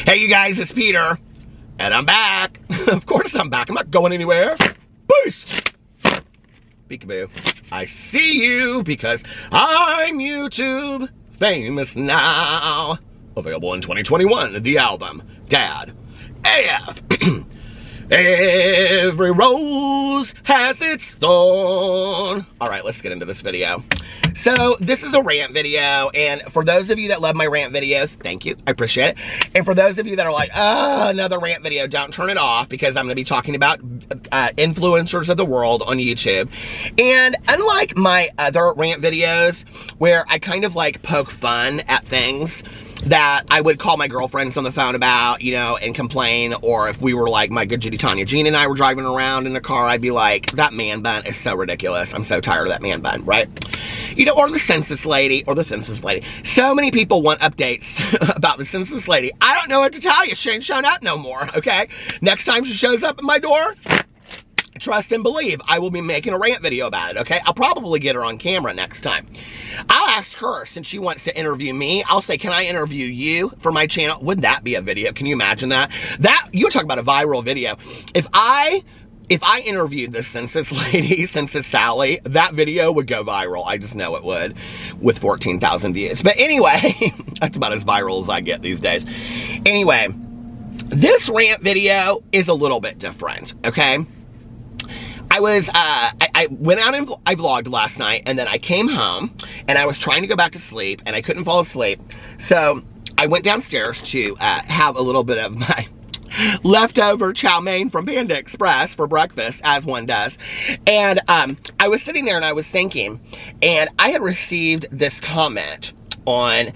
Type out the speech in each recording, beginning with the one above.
Hey you guys, it's Peter, and I'm back. Of course I'm back, I'm not going anywhere. Boost! Peekaboo. I see you because I'm YouTube famous now. Available in 2021, the album, Dad, AF. Every rose has its thorn. All right, let's get into this video. So this is a rant video, and for those of you that love my rant videos, thank you, I appreciate it. And for those of you that are like, oh, another rant video, don't turn it off, because I'm gonna be talking about influencers of the world on YouTube. And unlike my other rant videos, where I kind of like poke fun at things that I would call my girlfriends on the phone about, you know, and complain, or if we were like, my good Judy Tanya Jean and I were driving around in the car, I'd be like, that man bun is so ridiculous. I'm so tired of that man bun, right? You know, or the census lady, So many people want updates about the census lady. I don't know what to tell you. She ain't shown up no more, okay? Next time she shows up at my door, trust and believe, I will be making a rant video about it, okay? I'll probably get her on camera next time. I'll ask her, since she wants to interview me, I'll say, can I interview you for my channel? Wouldn't that be a video? Can you imagine that? You talk about a viral video. If I interviewed the census lady, Census Sally, that video would go viral. I just know it would, with 14,000 views. But anyway, that's about as viral as I get these days. Anyway, this rant video is a little bit different, okay? I went out and I vlogged last night, and then I came home, and I was trying to go back to sleep, and I couldn't fall asleep. So I went downstairs to have a little bit of my leftover chow mein from Panda Express for breakfast, as one does. And I was sitting there and I was thinking, and I had received this comment on,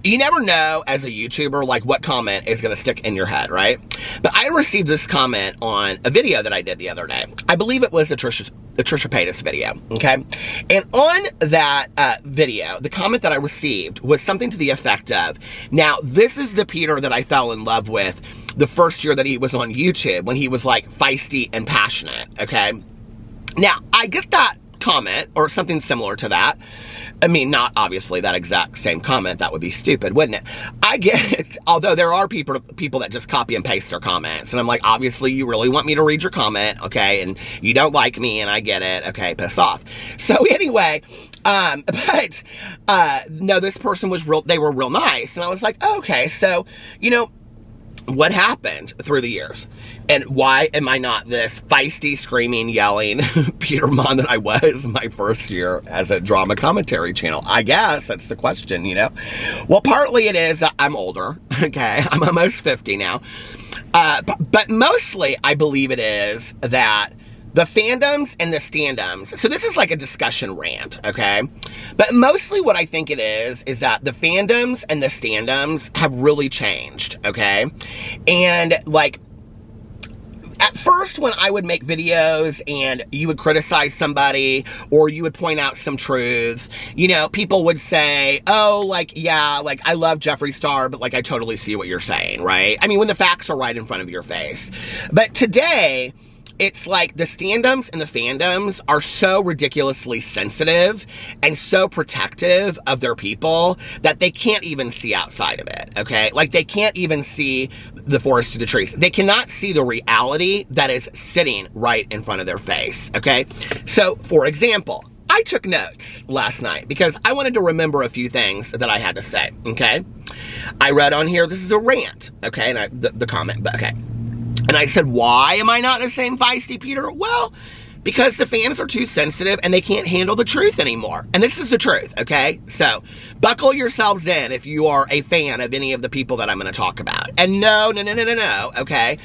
you never know as a YouTuber, like what comment is gonna stick in your head, right? But I received this comment on a video that I did the other day. I believe it was the Trisha Paytas video, okay? And on that video, the comment that I received was something to the effect of, now this is the Peter that I fell in love with the first year that he was on YouTube, when he was like feisty and passionate, okay? Now, I get that comment, or something similar to that. I mean, not obviously that exact same comment, that would be stupid, wouldn't it? I get it, although there are people that just copy and paste their comments, and I'm like, obviously you really want me to read your comment, okay, and you don't like me, and I get it, okay, piss off. So anyway, no, this person was they were real nice, and I was like, oh, okay, so, you know, what happened through the years? And why am I not this feisty, screaming, yelling Peter Monn that I was my first year as a drama commentary channel? I guess that's the question, you know? Well, partly it is that I'm older, okay? I'm almost 50 now. But mostly I believe it is that the fandoms and the standums, so this is like a discussion rant, okay? But mostly what I think it is that the fandoms and the standums have really changed, okay? And like, at first when I would make videos and you would criticize somebody, or you would point out some truths, you know, people would say, oh, like, yeah, like, I love Jeffree Star, but like, I totally see what you're saying, right? I mean, when the facts are right in front of your face. But today, it's like the standums and the fandoms are so ridiculously sensitive and so protective of their people that they can't even see outside of it, okay? Like, they can't even see the forest through the trees. They cannot see the reality that is sitting right in front of their face, okay? So, for example, I took notes last night because I wanted to remember a few things that I had to say, okay? I read on here, this is a rant, okay? And the comment, but okay. And I said, why am I not the same feisty Peter? Well, because the fans are too sensitive and they can't handle the truth anymore. And this is the truth, okay? So, buckle yourselves in if you are a fan of any of the people that I'm going to talk about. And no, okay?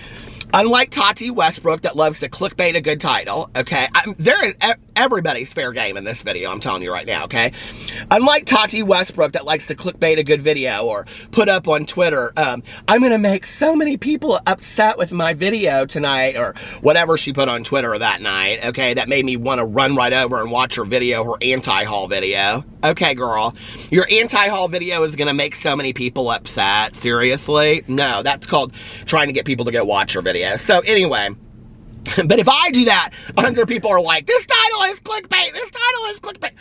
Unlike Tati Westbrook that loves to clickbait a good title, okay? Everybody's fair game in this video, I'm telling you right now, okay? Unlike Tati Westbrook that likes to clickbait a good video or put up on Twitter, I'm gonna make so many people upset with my video tonight, or whatever she put on Twitter that night, okay? That made me want to run right over and watch her video, her anti-haul video. Okay, girl, your anti-haul video is gonna make so many people upset? Seriously? No, that's called trying to get people to go watch her video. So anyway, but if I do that, other people are like, this title is clickbait, this title is clickbait.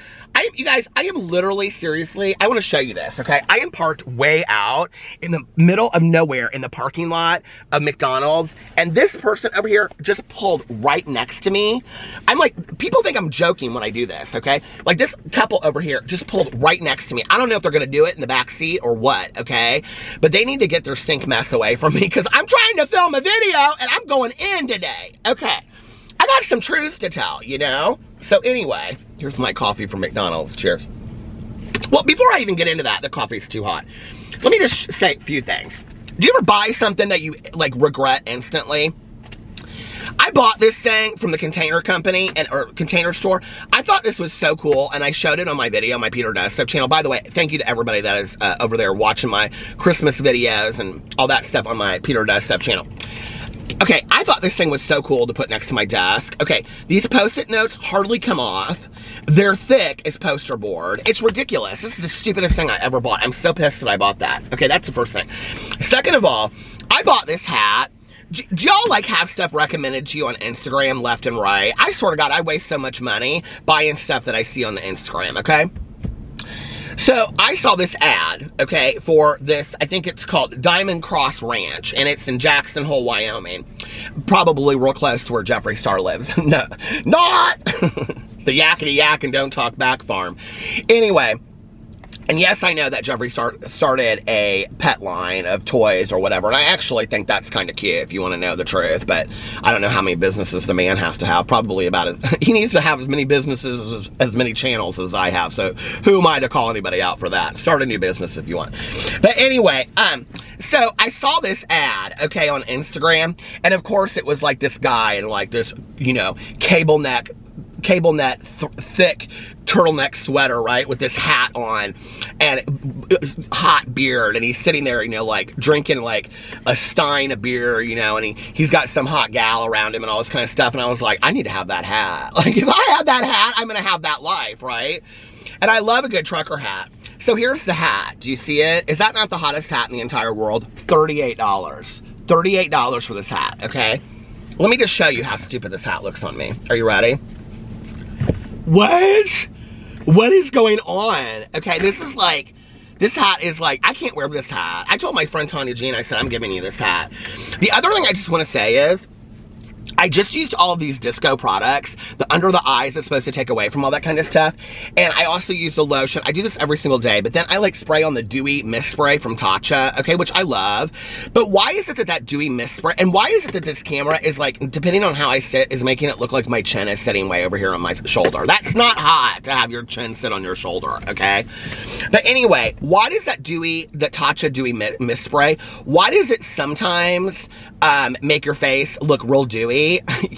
You guys, I am literally, seriously, I want to show you this, okay? I am parked way out in the middle of nowhere in the parking lot of McDonald's, and this person over here just pulled right next to me. I'm like, people think I'm joking when I do this, okay? Like, this couple over here just pulled right next to me. I don't know if they're going to do it in the back seat or what, okay? But they need to get their stink mess away from me, because I'm trying to film a video, and I'm going in today, okay? I got some truths to tell, you know? So anyway, here's my coffee from McDonald's. Cheers. Well, before I even get into that, the coffee's too hot. Let me just say a few things. Do you ever buy something that you, like, regret instantly? I bought this thing from the Container Company, or Container Store. I thought this was so cool, and I showed it on my video, my Peter Does Stuff channel. By the way, thank you to everybody that is over there watching my Christmas videos and all that stuff on my Peter Does Stuff channel. Okay, I thought this thing was so cool to put next to my desk. Okay, these Post-it notes hardly come off. They're thick as poster board. It's ridiculous. This is the stupidest thing I ever bought. I'm so pissed that I bought that. Okay, that's the first thing. Second of all, I bought this hat. Do y'all, like, have stuff recommended to you on Instagram left and right? I swear to God, I waste so much money buying stuff that I see on the Instagram, okay? So, I saw this ad, okay, for this, I think it's called Diamond Cross Ranch, and it's in Jackson Hole, Wyoming. Probably real close to where Jeffree Star lives. No, not the yakety yak and don't talk back farm. Anyway, and yes, I know that Jeffree started a pet line of toys or whatever, and I actually think that's kind of cute if you want to know the truth, but I don't know how many businesses the man has to have. Probably about he needs to have as many businesses as many channels as I have, so who am I to call anybody out for that? Start a new business if you want. But anyway, so I saw this ad, okay, on Instagram, and of course it was like this guy in like this, you know, cable net thick turtleneck sweater, right, with this hat on and hot beard, and he's sitting there, you know, like drinking like a stein of beer, you know, and he's got some hot gal around him and all this kind of stuff, and I was like, I need to have that hat. Like, if I have that hat, I'm gonna have that life, right? And I love a good trucker hat. So here's the hat. Do you see it? Is that not the hottest hat in the entire world? $38. $38 for this hat, okay? Let me just show you how stupid this hat looks on me. Are you ready? What? What is going on? Okay, this hat is like, I can't wear this hat. I told my friend Tanya Jean, I said, I'm giving you this hat. The other thing I just want to say is, I just used all of these disco products. The under the eyes is supposed to take away from all that kind of stuff. And I also use the lotion. I do this every single day, but then I like spray on the dewy mist spray from Tatcha, okay, which I love. But why is it that dewy mist spray, and why is it that this camera is like, depending on how I sit, is making it look like my chin is sitting way over here on my shoulder? That's not hot to have your chin sit on your shoulder, okay? But anyway, why does that Tatcha dewy mist spray, why does it sometimes make your face look real dewy,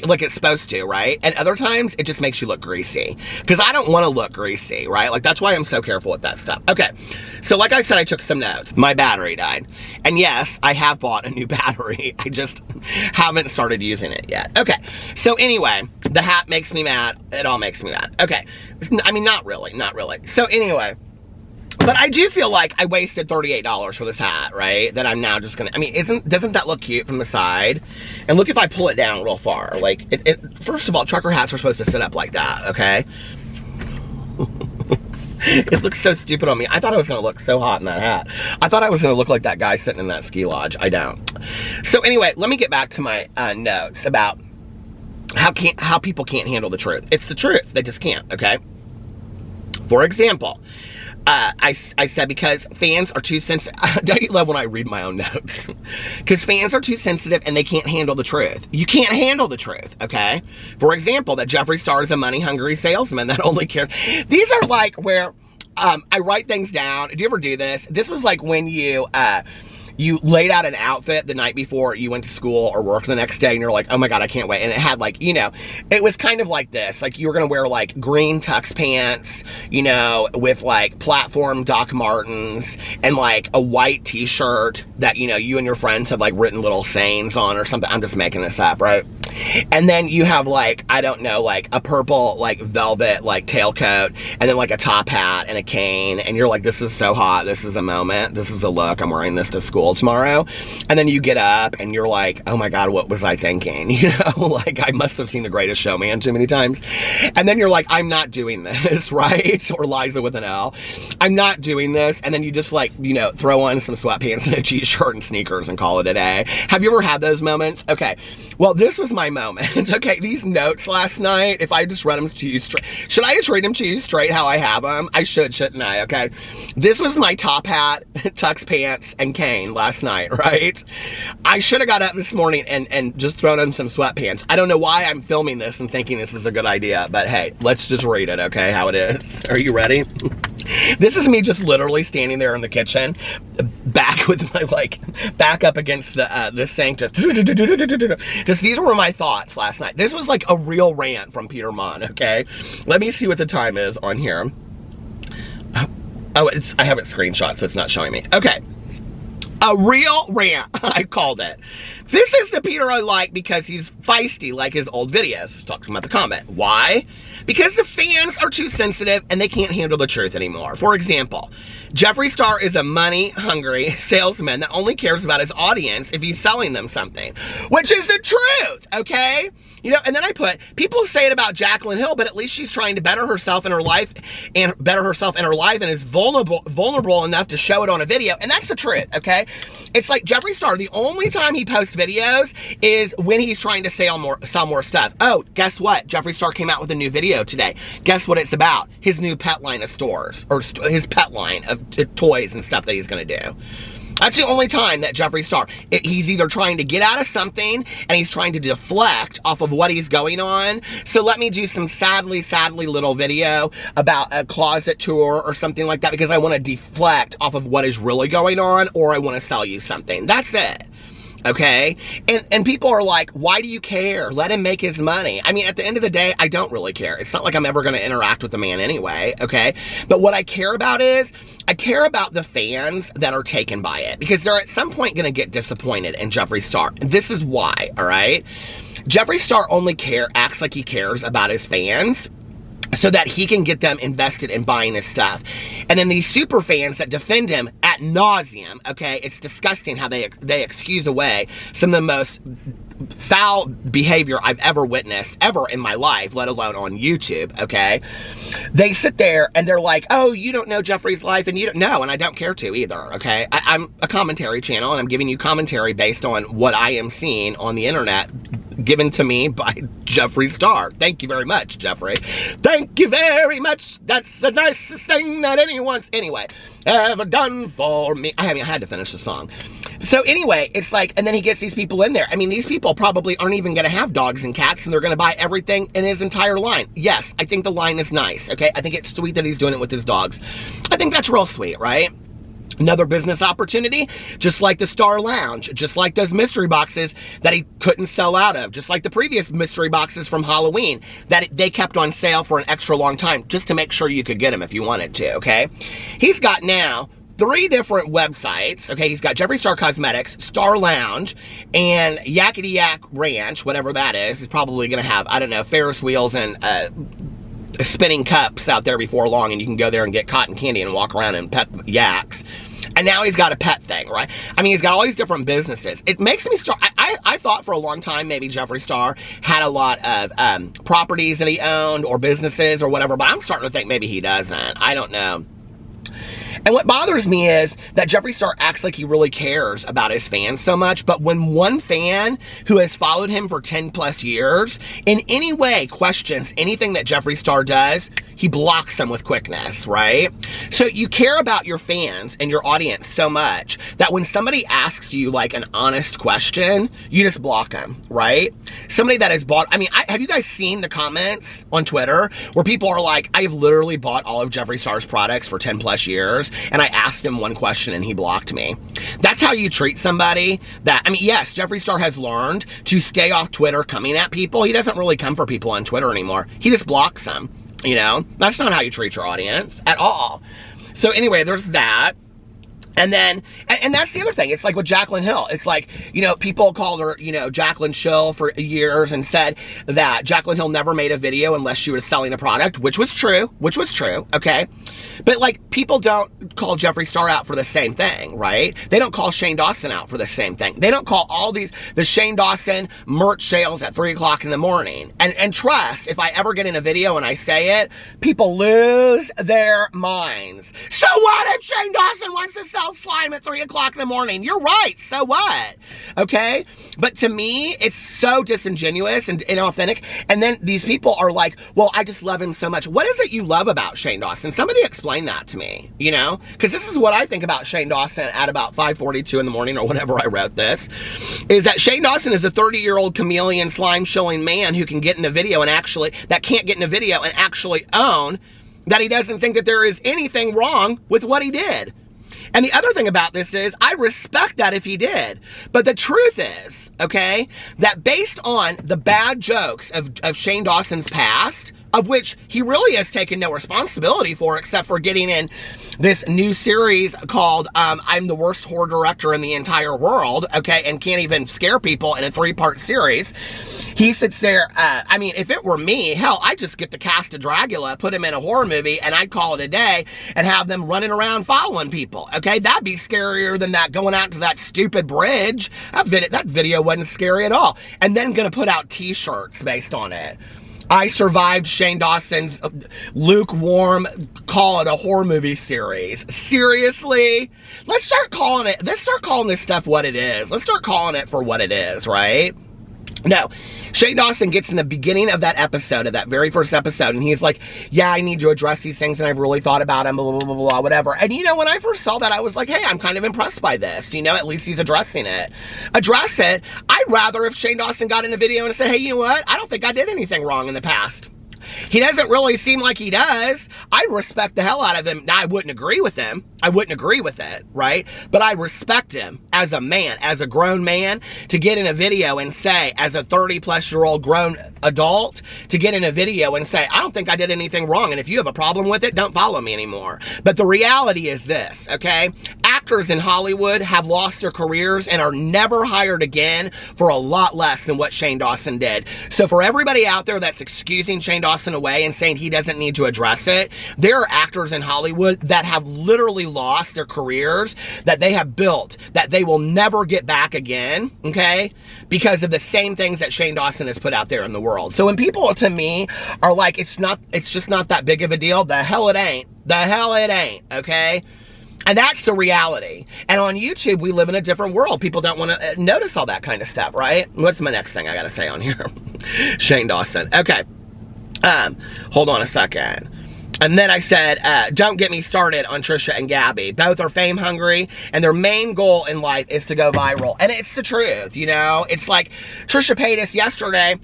like it's supposed to, right? And other times, it just makes you look greasy. Because I don't want to look greasy, right? Like, that's why I'm so careful with that stuff. Okay, so like I said, I took some notes. My battery died. And yes, I have bought a new battery. I just haven't started using it yet. Okay, so anyway, the hat makes me mad. It all makes me mad. Okay, I mean, not really. So anyway, but I do feel like I wasted $38 for this hat, right? That I'm now just gonna, I mean, doesn't that look cute from the side? And look if I pull it down real far. Like, first of all, trucker hats are supposed to sit up like that, okay? It looks so stupid on me. I thought I was gonna look so hot in that hat. I thought I was gonna look like that guy sitting in that ski lodge. I don't. So anyway, let me get back to my notes about how people can't handle the truth. It's the truth. They just can't, okay? For example, I said because fans are too sensitive. Don't you love when I read my own notes? Because fans are too sensitive and they can't handle the truth. You can't handle the truth, okay? For example, that Jeffree Star is a money-hungry salesman that only cares. These are like where I write things down. Do you ever do this? This was like when you laid out an outfit the night before you went to school or work the next day, and you're like, oh my God, I can't wait. And it had like, you know, it was kind of like this. Like, you were going to wear like green tux pants, you know, with like platform Doc Martens and like a white t-shirt that, you know, you and your friends have like written little sayings on or something. I'm just making this up, right? And then you have like, I don't know, like a purple, like velvet, like tailcoat, and then like a top hat and a cane. And you're like, this is so hot. This is a moment. This is a look. I'm wearing this to school tomorrow. And then you get up and you're like, oh my God, what was I thinking? You know, like I must have seen The Greatest Showman too many times. And then you're like, I'm not doing this, right? Or Liza with an L. I'm not doing this. And then you just like, you know, throw on some sweatpants and a t-shirt and sneakers and call it a day. Have you ever had those moments? Okay. Well, this was my moment. Okay, these notes last night, if I just read them to you straight, should I just read them to you straight how I have them? I should, shouldn't I? Okay. This was my top hat, tux pants, and cane last night, right? I should have got up this morning and just thrown on some sweatpants. I don't know why I'm filming this and thinking this is a good idea, but hey, let's just read it, okay, how it is. Are you ready? This is me just literally standing there in the kitchen, back with my, like, back up against the sink, just these were my thoughts last night. This was like a real rant from Peter Monn, okay? Let me see what the time is on here. Oh, I have it screenshot, so it's not showing me. Okay. A real rant, I called it. This is the Peter I like because he's feisty like his old videos. Talking about the comment. Why? Because the fans are too sensitive and they can't handle the truth anymore. For example, Jeffree Star is a money-hungry salesman that only cares about his audience if he's selling them something. Which is the truth, okay? You know, and then I put, people say it about Jaclyn Hill, but at least she's trying to better herself in her life and is vulnerable enough to show it on a video. And that's the truth, okay? It's like Jeffree Star, the only time he posts videos is when he's trying to sell more stuff. Oh, guess what? Jeffree Star came out with a new video today. Guess what it's about? His new pet line of stores, or his pet line of toys and stuff that he's gonna do. That's the only time that Jeffree Star, he's either trying to get out of something and he's trying to deflect off of what he's going on. So let me do some sadly little video about a closet tour or something like that because I want to deflect off of what is really going on, or I want to sell you something. That's it. Okay? And people are like, why do you care? Let him make his money. I mean, at the end of the day, I don't really care. It's not like I'm ever going to interact with the man anyway, okay? But what I care about is, I care about the fans that are taken by it, because they're at some point going to get disappointed in Jeffree Star. This is why, all right? Jeffree Star only acts like he cares about his fans so that he can get them invested in buying his stuff. And then these super fans that defend him ad nauseum, okay? It's disgusting how they excuse away some of the most foul behavior I've ever witnessed, ever in my life, let alone on YouTube, okay? They sit there and they're like, oh, you don't know Jeffree's life, and you don't know, and I don't care to either, okay? I'm a commentary channel, and I'm giving you commentary based on what I am seeing on the internet, given to me by Jeffree Star. Thank you very much, Jeffree. Thank you very much. That's the nicest thing that anyone's, ever done for me. I had to finish the song. So anyway, it's like, and then he gets these people in there. I mean, these people probably aren't even going to have dogs and cats, and they're going to buy everything in his entire line. Yes, I think the line is nice, okay? I think it's sweet that he's doing it with his dogs. I think that's real sweet, right? Another business opportunity, just like the Star Lounge, just like those mystery boxes that he couldn't sell out of, just like the previous mystery boxes from Halloween that they kept on sale for an extra long time just to make sure you could get them if you wanted to, okay? He's got now 3 different websites, okay? He's got Jeffree Star Cosmetics, Star Lounge, and Yakety Yak Ranch, whatever that is. He's probably going to have, I don't know, Ferris wheels and spinning cups out there before long, and you can go there and get cotton candy and walk around and pet yaks. And now he's got a pet thing, right? I mean, he's got all these different businesses. It makes me start, I thought for a long time maybe Jeffree Star had a lot of properties that he owned or businesses or whatever, but I'm starting to think maybe he doesn't. I don't know. And what bothers me is that Jeffree Star acts like he really cares about his fans so much, but when one fan who has followed him for 10 plus years in any way questions anything that Jeffree Star does, he blocks them with quickness, right? So you care about your fans and your audience so much that when somebody asks you like an honest question, you just block them, right? Somebody that has bought, I mean, have you guys seen the comments on Twitter where people are like, I have literally bought all of Jeffree Star's products for 10 plus years, and I asked him one question and he blocked me. That's how you treat somebody that, I mean, yes, Jeffree Star has learned to stay off Twitter coming at people. He doesn't really come for people on Twitter anymore. He just blocks them. You know, that's not how you treat your audience at all. So anyway, there's that. And then, and that's the other thing. It's like with Jaclyn Hill. It's like, you know, people called her, you know, Jaclyn Chill for years and said that Jaclyn Hill never made a video unless she was selling a product, which was true, okay? But, like, people don't call Jeffree Star out for the same thing, right? They don't call Shane Dawson out for the same thing. They don't call all the Shane Dawson merch sales at 3 o'clock in the morning. And trust, if I ever get in a video and I say it, people lose their minds. So what if Shane Dawson wants to sell slime at 3 o'clock in the morning? You're right, so what? Okay? But to me, it's so disingenuous and inauthentic. And then these people are like, well, I just love him so much. What is it you love about Shane Dawson? Somebody explain that to me, you know? Because this is what I think about Shane Dawson at about 5:42 in the morning, or whenever I wrote this, is that Shane Dawson is a 30-year-old chameleon slime-showing man who can get in a video and actually, that can't get in a video and actually own that he doesn't think that there is anything wrong with what he did. And the other thing about this is, I respect that if he did. But the truth is, okay, that based on the bad jokes of Shane Dawson's past, of which he really has taken no responsibility for, except for getting in this new series called I'm the Worst Horror Director in the Entire World, okay, and can't even scare people in a 3-part series. He sits there, I mean, if it were me, hell, I'd just get the cast of Dracula, put him in a horror movie, and I'd call it a day, and have them running around following people, okay? That'd be scarier than that going out to that stupid bridge. That video wasn't scary at all. And then gonna put out t-shirts based on it. I survived Shane Dawson's lukewarm, call it a horror movie series. Seriously? Let's start calling this stuff what it is. Let's start calling it for what it is, right? No, Shane Dawson gets in the beginning of that episode, of that very first episode, and he's like, yeah, I need to address these things, and I've really thought about them, blah, blah, blah, blah, whatever. And, you know, when I first saw that, I was like, hey, I'm kind of impressed by this. You know, at least he's addressing it. Address it. I'd rather if Shane Dawson got in a video and said, hey, you know what? I don't think I did anything wrong in the past. He doesn't really seem like he does. I respect the hell out of him. Now, I wouldn't agree with him. I wouldn't agree with it, right? But I respect him as a man, as a grown man, to get in a video and say, as a 30-plus-year-old grown adult, to get in a video and say, I don't think I did anything wrong, and if you have a problem with it, don't follow me anymore. But the reality is this, okay? Actors in Hollywood have lost their careers and are never hired again for a lot less than what Shane Dawson did. So for everybody out there that's excusing Shane Dawson away and saying he doesn't need to address it, there are actors in Hollywood that have literally lost their careers that they have built, that they will never get back again, okay? Because of the same things that Shane Dawson has put out there in the world. So when people, to me, are like, it's just not that big of a deal, the hell it ain't. The hell it ain't, okay? And that's the reality. And on YouTube, we live in a different world. People don't want to notice all that kind of stuff, right? What's my next thing I gotta say on here? Shane Dawson. Okay. Hold on a second. And then I said, don't get me started on Trisha and Gabby. Both are fame hungry, and their main goal in life is to go viral. And it's the truth, you know? It's like Trisha Paytas yesterday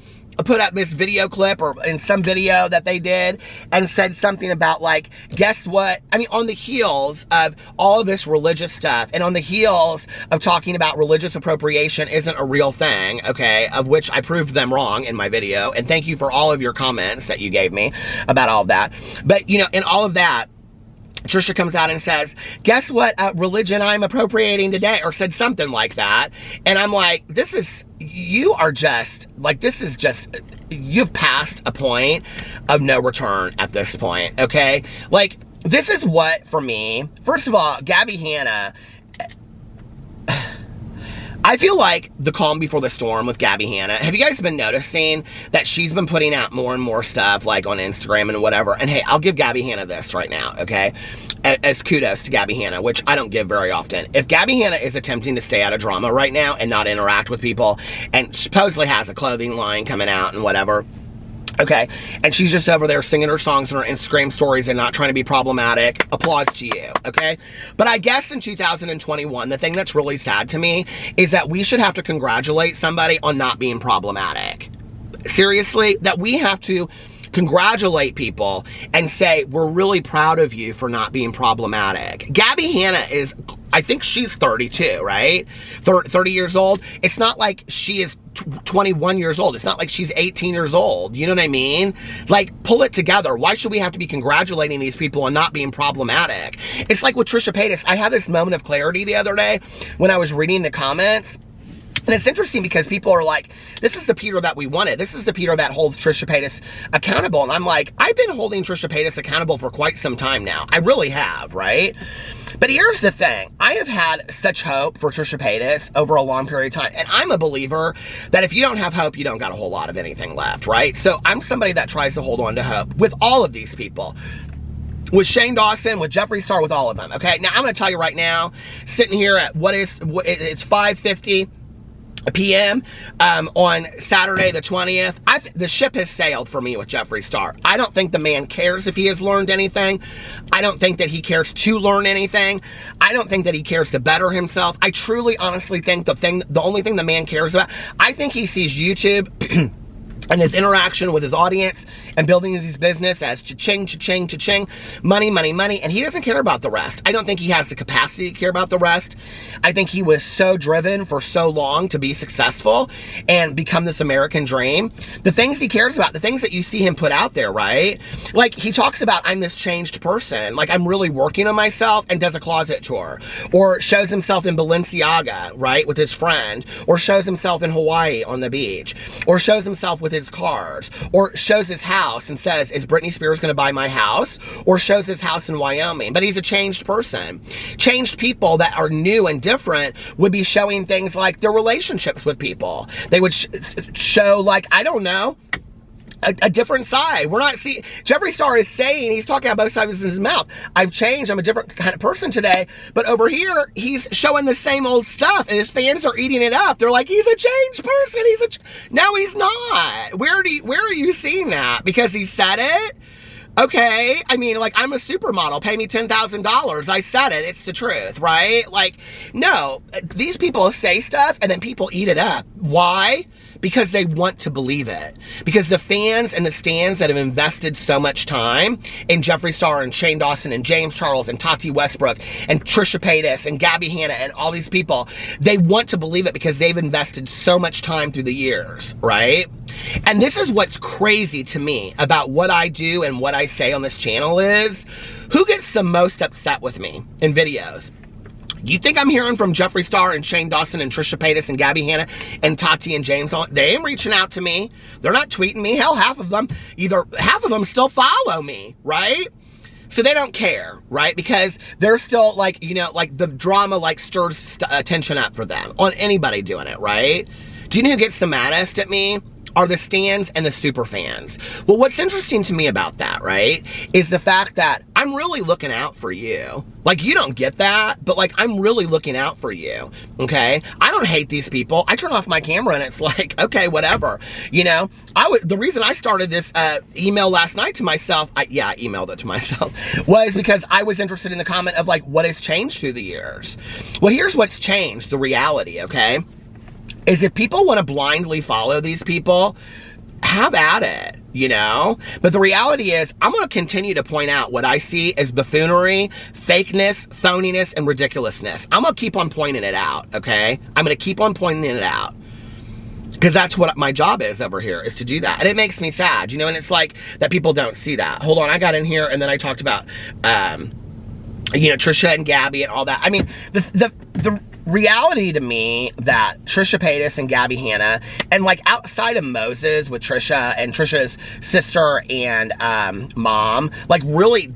put up this video clip, or in some video that they did, and said something about, like, guess what? I mean, on the heels of all of this religious stuff, and on the heels of talking about religious appropriation isn't a real thing, okay, of which I proved them wrong in my video, and thank you for all of your comments that you gave me about all of that. But, you know, in all of that, Trisha comes out and says, guess what religion I'm appropriating today, or said something like that. And I'm like, you've passed a point of no return at this point, okay? Like, this is what, for me, first of all, Gabby Hanna, I feel like the calm before the storm with Gabby Hanna. Have you guys been noticing that she's been putting out more and more stuff, like on Instagram and whatever? And hey, I'll give Gabby Hanna this right now, okay? As kudos to Gabby Hanna, which I don't give very often. If Gabby Hanna is attempting to stay out of drama right now and not interact with people, and supposedly has a clothing line coming out and whatever, okay, and she's just over there singing her songs on her Instagram stories and not trying to be problematic, applause to you, okay? But I guess in 2021, the thing that's really sad to me is that we should have to congratulate somebody on not being problematic. Seriously, that we have to congratulate people and say, we're really proud of you for not being problematic. Gabby Hanna is, I think she's 32, right? 30 years old. It's not like she is 21 years old. It's not like she's 18 years old. You know what I mean? Like, pull it together. Why should we have to be congratulating these people and not being problematic? It's like with Trisha Paytas. I had this moment of clarity the other day when I was reading the comments. And it's interesting because people are like, this is the Peter that we wanted. This is the Peter that holds Trisha Paytas accountable. And I'm like, I've been holding Trisha Paytas accountable for quite some time now. I really have, right? But here's the thing. I have had such hope for Trisha Paytas over a long period of time. And I'm a believer that if you don't have hope, you don't got a whole lot of anything left, right? So I'm somebody that tries to hold on to hope with all of these people. With Shane Dawson, with Jeffree Star, with all of them, okay? Now, I'm going to tell you right now, sitting here at it's 5:50 p.m. On Saturday the 20th, the ship has sailed for me with Jeffree Star. I don't think the man cares if he has learned anything. I don't think that he cares to learn anything. I don't think that he cares to better himself. I truly, honestly think the only thing the man cares about, I think he sees YouTube and his interaction with his audience and building his business as cha-ching, cha-ching, cha-ching, money, money, money, and he doesn't care about the rest. I don't think he has the capacity to care about the rest. I think he was so driven for so long to be successful and become this American dream. The things he cares about, the things that you see him put out there, right? Like, he talks about, I'm this changed person, like I'm really working on myself, and does a closet tour, or shows himself in Balenciaga, right, with his friend, or shows himself in Hawaii on the beach, or shows himself with his cars, or shows his house and says, is Britney Spears going to buy my house? Or shows his house in Wyoming. But he's a changed person. Changed people that are new and different would be showing things like their relationships with people. They would show, like, I don't know, a different side. We're not seeing, Jeffree Star is saying, he's talking out both sides of his mouth. I've changed, I'm a different kind of person today. But over here, he's showing the same old stuff, and his fans are eating it up. They're like, he's a changed person. No, he's not. Where are you seeing that? Because he said it? Okay, I mean, like, I'm a supermodel, pay me $10,000, I said it, it's the truth, right? Like, no, these people say stuff and then people eat it up. Why? Because they want to believe it. Because the fans and the stands that have invested so much time in Jeffree Star and Shane Dawson and James Charles and Tati Westbrook and Trisha Paytas and Gabby Hanna and all these people, they want to believe it because they've invested so much time through the years, right? And this is what's crazy to me about what I do and what I say on this channel is, who gets the most upset with me in videos? Do you think I'm hearing from Jeffree Star and Shane Dawson and Trisha Paytas and Gabby Hanna and Tati and James? They ain't reaching out to me. They're not tweeting me. Hell, half of them still follow me, right? So they don't care, right? Because they're still like, you know, like the drama like stirs attention up for them on anybody doing it, right? Do you know who gets the maddest at me? Are the stans and the super fans. Well, what's interesting to me about that, right, is the fact that I'm really looking out for you. Like, you don't get that, but like, I'm really looking out for you, okay? I don't hate these people. I turn off my camera and it's like, okay, whatever. You know, the reason I started this email last night to myself, I emailed it to myself, was because I was interested in the comment of like, what has changed through the years? Well, here's what's changed, the reality, okay? Is if people want to blindly follow these people, have at it, you know? But the reality is, I'm going to continue to point out what I see as buffoonery, fakeness, phoniness, and ridiculousness. I'm going to keep on pointing it out, okay? I'm going to keep on pointing it out. Because that's what my job is over here, is to do that. And it makes me sad, you know? And it's like that people don't see that. Hold on, I got in here and then I talked about, you know, Trisha and Gabby and all that. I mean, the reality to me that Trisha Paytas and Gabby Hanna, and like outside of Moses with Trisha and Trisha's sister and mom, like really,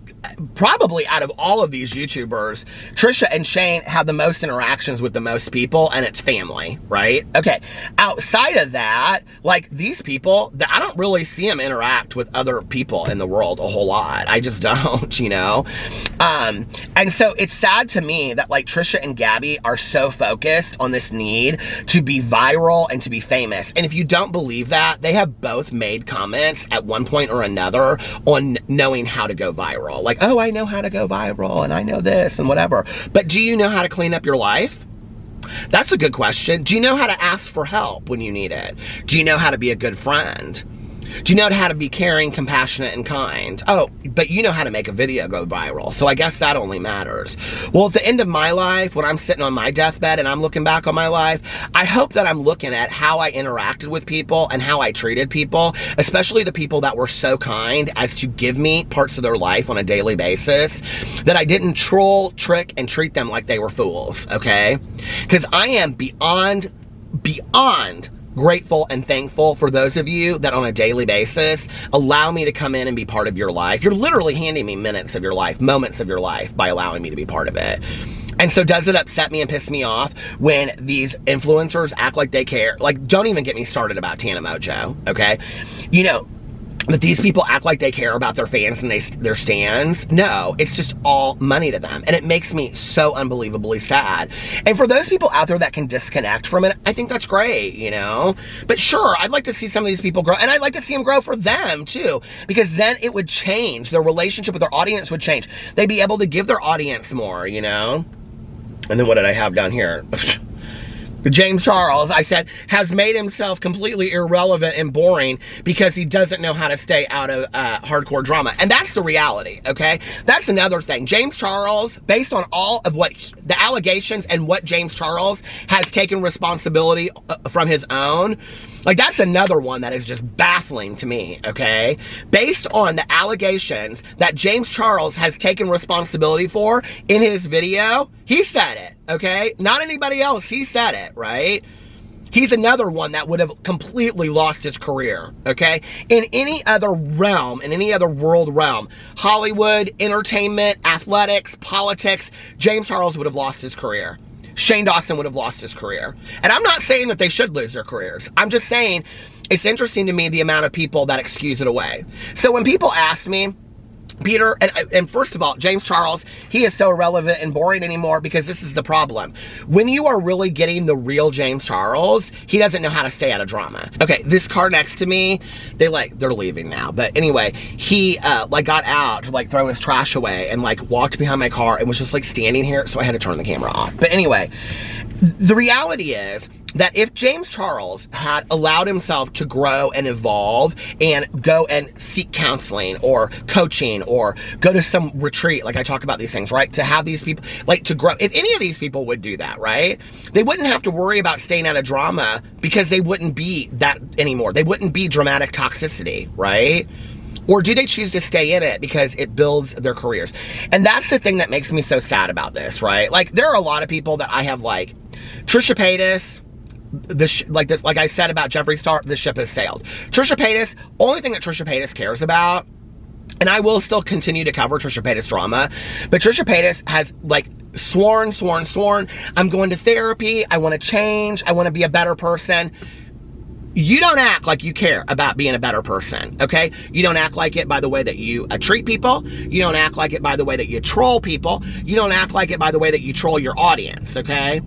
probably out of all of these YouTubers, Trisha and Shane have the most interactions with the most people, and it's family, right? Okay, outside of that, like these people, I don't really see them interact with other people in the world a whole lot. I just don't, you know? And so it's sad to me that like Trisha and Gabby are so focused on this need to be viral and to be famous. And if you don't believe that, they have both made comments at one point or another on knowing how to go viral. Like, oh, I know how to go viral and I know this and whatever. But do you know how to clean up your life? That's a good question. Do you know how to ask for help when you need it? Do you know how to be a good friend? Do you know how to be caring, compassionate, and kind? Oh, but you know how to make a video go viral. So I guess that only matters. Well, at the end of my life, when I'm sitting on my deathbed and I'm looking back on my life, I hope that I'm looking at how I interacted with people and how I treated people, especially the people that were so kind as to give me parts of their life on a daily basis, that I didn't troll, trick, and treat them like they were fools, okay? Because I am beyond grateful and thankful for those of you that on a daily basis allow me to come in and be part of your life. You're literally handing me minutes of your life, moments of your life, by allowing me to be part of it. And so does it upset me and piss me off when these influencers act like they care? Like, don't even get me started about Tana Mojo, okay? You know, that these people act like they care about their fans and their stands. No, it's just all money to them. And it makes me so unbelievably sad. And for those people out there that can disconnect from it, I think that's great, you know? But sure, I'd like to see some of these people grow. And I'd like to see them grow for them, too. Because then it would change. Their relationship with their audience would change. They'd be able to give their audience more, you know? And then what did I have down here? James Charles, I said, has made himself completely irrelevant and boring because he doesn't know how to stay out of hardcore drama. And that's the reality, okay? That's another thing. James Charles, based on all of the allegations and what James Charles has taken responsibility from his own, like, that's another one that is just baffling to me, okay? Based on the allegations that James Charles has taken responsibility for in his video, he said it, okay? Not anybody else, he said it, right? He's another one that would have completely lost his career, okay? In any other realm, in any other world realm, Hollywood, entertainment, athletics, politics, James Charles would have lost his career. Shane Dawson would have lost his career. And I'm not saying that they should lose their careers. I'm just saying it's interesting to me the amount of people that excuse it away. So when people ask me, Peter, and first of all, James Charles, he is so irrelevant and boring anymore because this is the problem. When you are really getting the real James Charles, he doesn't know how to stay out of drama. Okay, this car next to me, they're leaving now. But anyway, he got out to throw his trash away and walked behind my car and was just standing here, so I had to turn the camera off. But anyway, the reality is that if James Charles had allowed himself to grow and evolve and go and seek counseling or coaching or go to some retreat, like I talk about these things, right? To have these people, to grow. If any of these people would do that, right? They wouldn't have to worry about staying out of drama because they wouldn't be that anymore. They wouldn't be dramatic toxicity, right? Or do they choose to stay in it because it builds their careers? And that's the thing that makes me so sad about this, right? There are a lot of people that I have Trisha Paytas, like I said about Jeffree Star, the ship has sailed. Trisha Paytas, only thing that Trisha Paytas cares about, and I will still continue to cover Trisha Paytas drama, but Trisha Paytas has sworn, I'm going to therapy, I want to change, I want to be a better person. You don't act like you care about being a better person, okay? You don't act like it by the way that you treat people. You don't act like it by the way that you troll people. You don't act like it by the way that you troll your audience, okay?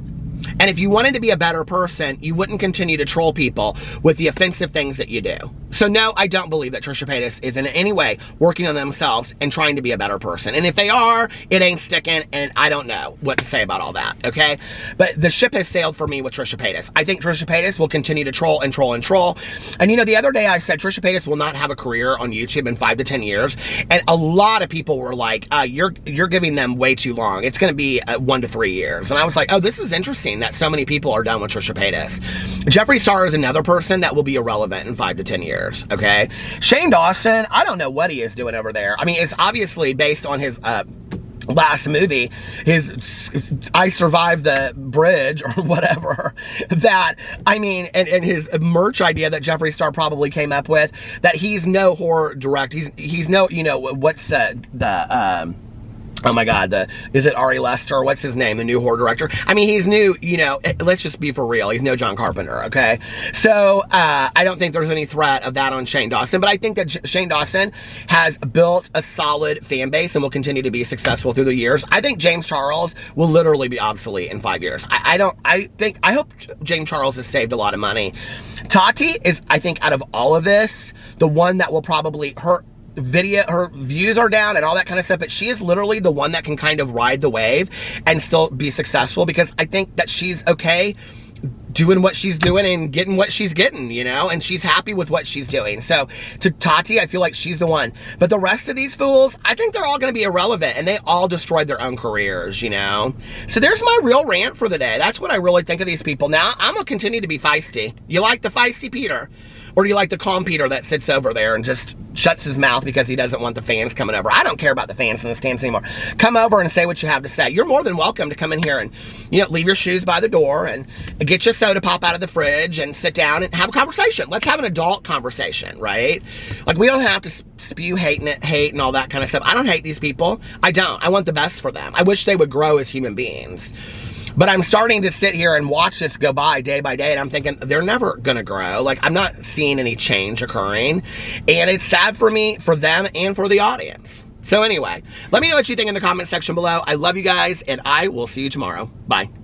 And if you wanted to be a better person, you wouldn't continue to troll people with the offensive things that you do. So no, I don't believe that Trisha Paytas is in any way working on themselves and trying to be a better person. And if they are, it ain't sticking, and I don't know what to say about all that, okay? But the ship has sailed for me with Trisha Paytas. I think Trisha Paytas will continue to troll and troll and troll. And the other day I said Trisha Paytas will not have a career on YouTube in 5 to 10 years. And a lot of people were like, you're giving them way too long. It's going to be 1 to 3 years. And I was like, oh, this is interesting that so many people are done with Trisha Paytas. Jeffree Star is another person that will be irrelevant in 5 to 10 years, okay? Shane Dawson, I don't know what he is doing over there. I mean, it's obviously based on his last movie, his I Survived the Bridge or whatever, that, I mean, and his merch idea that Jeffree Star probably came up with, that he's no horror direct, he's no, what's oh my God, is it Ari Lester? What's his name? The new horror director? I mean, he's new, let's just be for real. He's no John Carpenter, okay? So, I don't think there's any threat of that on Shane Dawson, but I think that Shane Dawson has built a solid fan base and will continue to be successful through the years. I think James Charles will literally be obsolete in 5 years. I hope James Charles has saved a lot of money. Tati is, I think, out of all of this, the one that will probably hurt. Her views are down and all that kind of stuff, but she is literally the one that can kind of ride the wave and still be successful, because I think that she's okay doing what she's doing and getting what she's getting, you know, and she's happy with what she's doing. So to Tati, I feel like she's the one. But the rest of these fools, I think they're all going to be irrelevant, and they all destroyed their own careers, you know. So there's my real rant for the day. That's what I really think of these people. Now, I'm going to continue to be feisty. You like the feisty Peter? Or do you like the calm Peter that sits over there and just shuts his mouth because he doesn't want the fans coming over? I don't care about the fans in the stands anymore. Come over and say what you have to say. You're more than welcome to come in here and, you know, leave your shoes by the door and get your soda pop out of the fridge and sit down and have a conversation. Let's have an adult conversation, right? Like, we don't have to spew hate and all that kind of stuff. I don't hate these people. I don't. I want the best for them. I wish they would grow as human beings. But I'm starting to sit here and watch this go by day by day, and I'm thinking, they're never gonna grow. Like, I'm not seeing any change occurring, and it's sad for me, for them, and for the audience. So anyway, let me know what you think in the comment section below. I love you guys, and I will see you tomorrow. Bye.